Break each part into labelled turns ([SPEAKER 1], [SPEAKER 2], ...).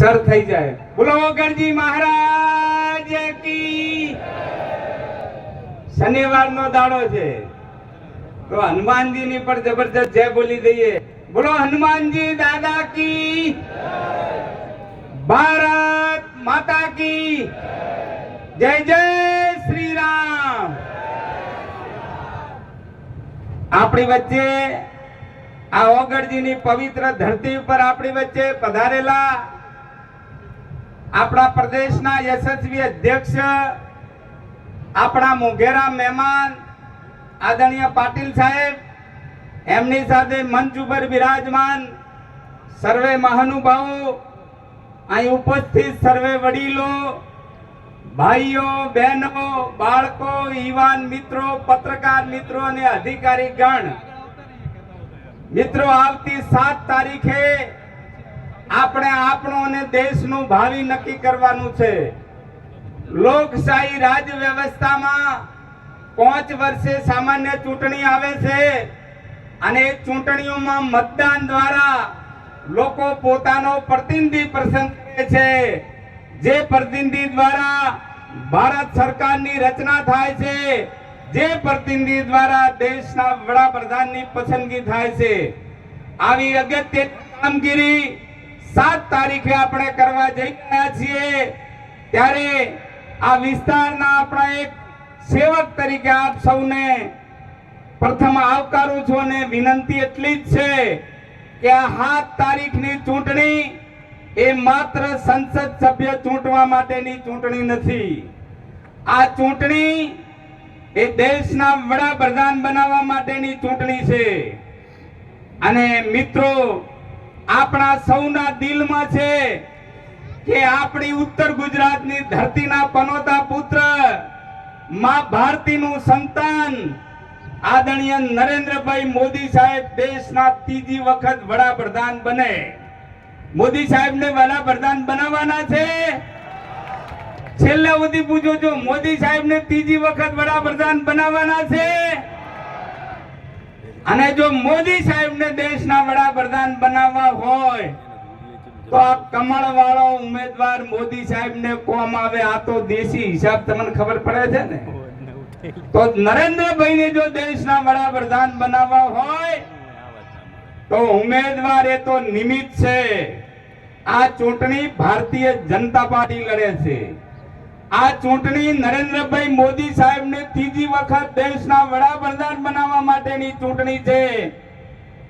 [SPEAKER 1] Sir થઈ જાય। બોલો ગણજી મહારાજ કી। શનિવારનો દાડો છે તો હનુમાનજીની પણ જબરજસ્ત જય બોલી દઈએ। બોલો હનુમાનજી દાદા કી। ભારત માતા કી જય। જય શ્રી રામ। આપણી વચ્ચે આ ઓગળજીની પવિત્ર ધરતી ઉપર આપણી વચ્ચે પધારેલા આપણા પ્રદેશના યશસ્વી અધ્યક્ષ, આપણા મોઘેરા મહેમાન આદરણીય પાટીલ સાહેબ, એમની સાથે મંચ ઉપર બિરાજમાન સર્વે મહાનુભાવો, અહીં ઉપસ્થિત સર્વે વડીલો, ભાઈઓ બહેનો, બાળકો, યુવાન મિત્રો, પત્રકાર મિત્રો અને અધિકારી ગણ, મિત્રો આવતી 7 તારીખે આપણે આપણો અને દેશનું ભાવિ નક્કી કરવાનું છે। લોકશાહી રાજ વ્યવસ્થામાં 5 વર્ષે સામાન્ય ચૂંટણી આવે છે અને ચૂંટણીઓમાં મતદાન દ્વારા લોકો પોતાનો પ્રતિનિધિ પસંદ કરે છે। જે પ્રતિનિધિ દ્વારા ભારત સરકારની રચના થાય છે, જે પ્રતિનિધિ દ્વારા દેશના વડાપ્રધાનની પસંદગી થાય છે। આવી અગત્યની કામગીરી 7 તારીખે આપણે કરવા જઈ રહ્યા છીએ। ત્યારે આ વિસ્તારના આપણા એક સેવક તરીકે આપ સૌને પ્રથમ આવકારું છું અને વિનંતી એટલી જ છે કે આ 7 તારીખની ચૂંટણી એ માત્ર સંસદ સભ્ય ચૂંટવા માટેની ચૂંટણી નથી। આ ચૂંટણી એ દેશના વડાપ્રધાન બનાવવા માટેની ચૂંટણી છે। અને મિત્રો, આપણા સૌના દિલમાં છે કે આપણી ઉત્તર ગુજરાતની ધરતીના પનોતા પુત્ર, માં ભારતીનું સંતાન આદરણીય નરેન્દ્રભાઈ મોદી સાહેબ દેશના 3જી વખત વડાપ્રધાન બને। મોદી સાહેબને વડાપ્રધાન બનાવવાના છે। છેલ્લે સુધી પૂછો છો, મોદી સાહેબને 3જી વખત વડાપ્રધાન બનાવવાના છે? અને જો મોદી સાહેબને દેશના વડાપ્રધાન બનાવવા હોય તો આ કમળ વાળો ઉમેદવાર મોદી સાહેબને કોમ આવે। આ તો દેશી હિસાબ તમને ખબર પડે છે ને। તો નરેન્દ્રભાઈને જો દેશના વડાપ્રધાન બનાવવા હોય તો ઉમેદવાર એ તો નિમિત્ત છે। આ ચૂંટણી ભારતીય જનતા પાર્ટી લડે છે। આ ચૂંટણી નરેન્દ્રભાઈ મોદી સાહેબને 3જી વખત દેશના વડાપ્રધાન બનાવવા માટેની ચૂંટણી છે।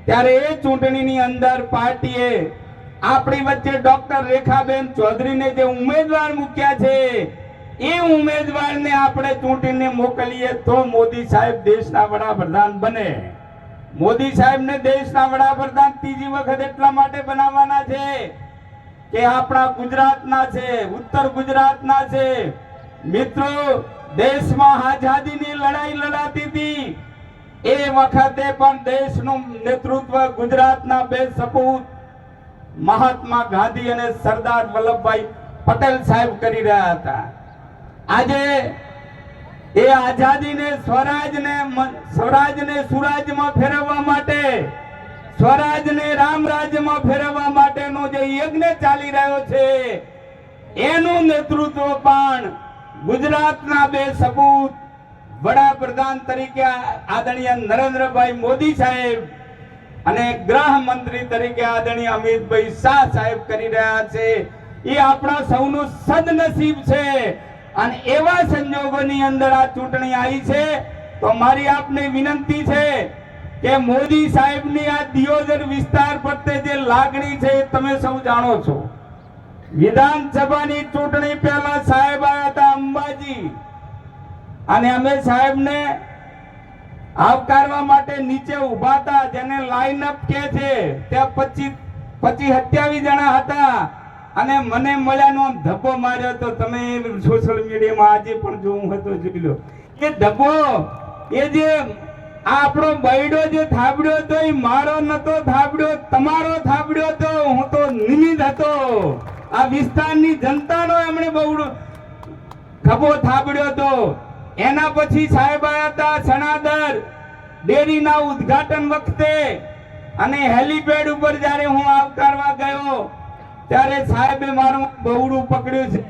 [SPEAKER 1] ત્યારે એ ચૂંટણીની અંદર પાર્ટીએ આપણી વચ્ચે ડોક્ટર રેખાબેન ચૌધરીને જે ઉમેદવાર મૂક્યા છે, એ ઉમેદવારને આપણે ચૂંટીને મોકલીએ તો મોદી સાહેબ દેશના વડાપ્રધાન બને। મોદી સાહેબને દેશના વડાપ્રધાન 3જી વખત એટલા માટે બનાવવાના છે કે આપણા ગુજરાતના છે, ઉત્તર ગુજરાતના છે। મિત્રો, દેશમાં આઝાદીની લડાઈ લડાતી હતી એ વખતે પણ દેશનું નેતૃત્વ ગુજરાતના 2 સપૂત મહાત્મા ગાંધી અને સરદાર વલ્લભભાઈ પટેલ સાહેબ કરી રહ્યા હતા। આજે એ આઝાદીને સ્વરાજને સુરાજમાં ફેરવવા માટે, સ્વરાજને રામ રાજ્યમાં ફેરવવા માટેનો જે યજ્ઞ ચાલી રહ્યો છે, એનું નેતૃત્વ પણ ગુજરાતના 2 સપૂત વડાપ્રધાન તરીકે આદરણીય નરેન્દ્રભાઈ મોદી સાહેબ અને ગૃહમંત્રી તરીકે આદરણીય અમિતભાઈ શાહ સાહેબ કરી રહ્યા છે। એ આપણા સૌનું સદનસીબ છે અને એવા સંજોગોની અંદર આ ચૂંટણી આવી છે। તો મારી આપને વિનંતી છે કે મોદી સાહેબની આ દિયોદર વિસ્તાર પ્રત્યે જે લાગણી છે એ તમે સૌ જાણો છો। વિધાનસભાની ચૂંટણી પહેલા સાહેબ આવ્યા હતા અંબાજી અને અમે સાહેબને આવકારવા માટે નીચે ઉભા હતા, જેને લાઈન અપ કહે છે। ત્યાં 25-27 જણા હતા અને મને મળ્યાનો આમ ધબ્બો માર્યો તો તમે સોશિયલ મીડિયામાં આજે પણ જોવું હતો જોઈ લો। એ ધબ્બો એ જે આપણો બૈડો જે થાબડ્યો હતો એ મારો નતો થાબડ્યો, તમારો થાબડ્યો હતો। હું તો નિમિત્ત હતો। આ વિસ્તારની જનતાનો એમણે બહુ ખભો થાબડ્યો હતો। એના પછી સાહેબ આવ્યા હતા સણાદર ડેરીના ઉદ્ઘાટન વખતે અને હેલીપેડ ઉપર જ્યારે હું આવકારવા ગયો ત્યારે સાહેબે મારું બહુડું પકડ્યું છે.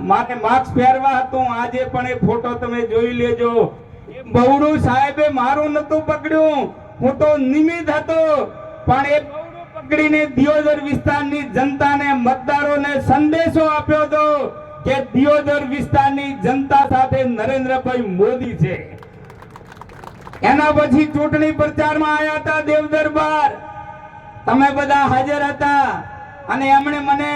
[SPEAKER 1] મારે માસ્ક પહેરવા હતું. આજે પણ એ ફોટો તમે જોઈ લેજો. એ બહુડું સાહેબે મારું નતું પકડ્યું, હું તો નિમિત્ત હતો. પણ એ બહુડું પકડીને દિયોદર વિસ્તારની જનતાને, મતદારોને સંદેશો આપ્યો હતો કે દિયોદર વિસ્તારની જનતા સાથે નરેન્દ્રભાઈ મોદી છે. એના પછી ચૂંટણી પ્રચારમાં આવ્યા હતા દેવ દરબાર, તમે બધા હાજર હતા. અને એમણે મને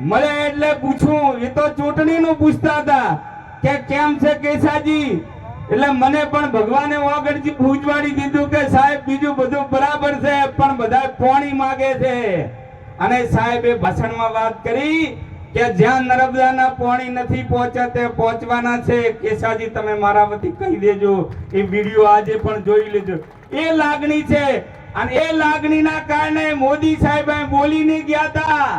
[SPEAKER 1] મળે એટલે પૂછું, એ તો ચૂંટણીનું પૂછતા હતા કે કેમ છે કેસાજી. એટલે મને પણ ભગવાને ઓગળજી ભૂજવાડી દીધું કે સાહેબ બીજું બધું બરાબર છે, પણ બધા પાણી માંગે છે. અને સાહેબે ભાષણમાં વાત કરી કે જ્યાં નર્મદાના પાણી નથી પહોંચ્યા તે પહોંચવાના છે. કેસાજી તમે મારા વતી કહી દેજો. એ વિડીયો આજે પણ જોઈ લેજો. એ લાગણી છે, અને એ લાગણીના કારણે મોદી સાહેબ બોલીને ગયા હતા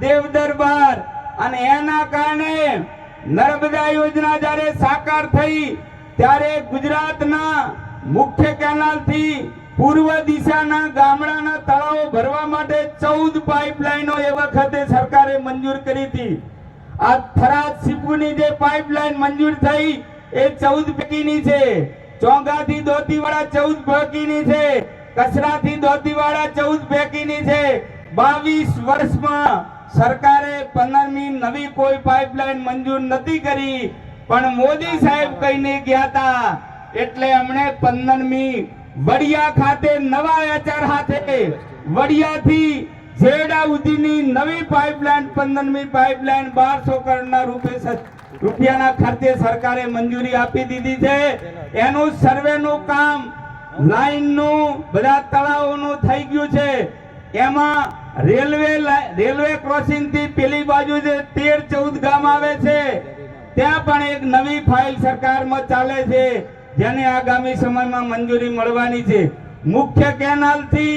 [SPEAKER 1] દેવ દરબાર. અને એના કારણે નર્મદા યોજના જ્યારે સાકાર થઈ ત્યારે ગુજરાતના મુખ્ય કેનાલથી પૂર્વ દિશાના ગામડાના તળાવો ભરવા માટે 14 પાઇપલાઇનો એ વખતે સરકારે મંજૂર કરી હતી. આ થરાદ સિપુની જે પાઇપલાઇન મંજૂર થઈ એ 14 પૈકીની છે. ચોંગાથી દોતીવાડા 14 પૈકીની છે. કસરાથી દોતીવાડા 14 પૈકીની છે. 22 વર્ષમાં સરકારે 15મી નવી કોઈ પાઇપલાઇન મંજૂર નથી કરી, પણ મોદી સાહેબ કહીને ગયા હતા એટલે અમને 15મી વડિયા ખાતે નવા આચાર સાથે વડિયાથી જેડા સુધીની નવી પાઇપલાઇન 15મી પાઇપલાઇન 1200 કરોડના રૂપિયાના ખર્ચે સરકારે મંજૂરી આપી દીધી છે. એનું સર્વેનું કામ, લાઈનનું, બધા તળાવોનું થઈ ગયું છે. એમાં રેલવે ક્રોસિંગ થી પેલી બાજુ જે 13-14 ગામ આવે છે ત્યાં પણ એક નવી ફાઇલ સરકારમાં ચાલે છે, જેને આગામી સમયમાં મંજૂરી મળવાની છે. મુખ્ય કેનાલ થી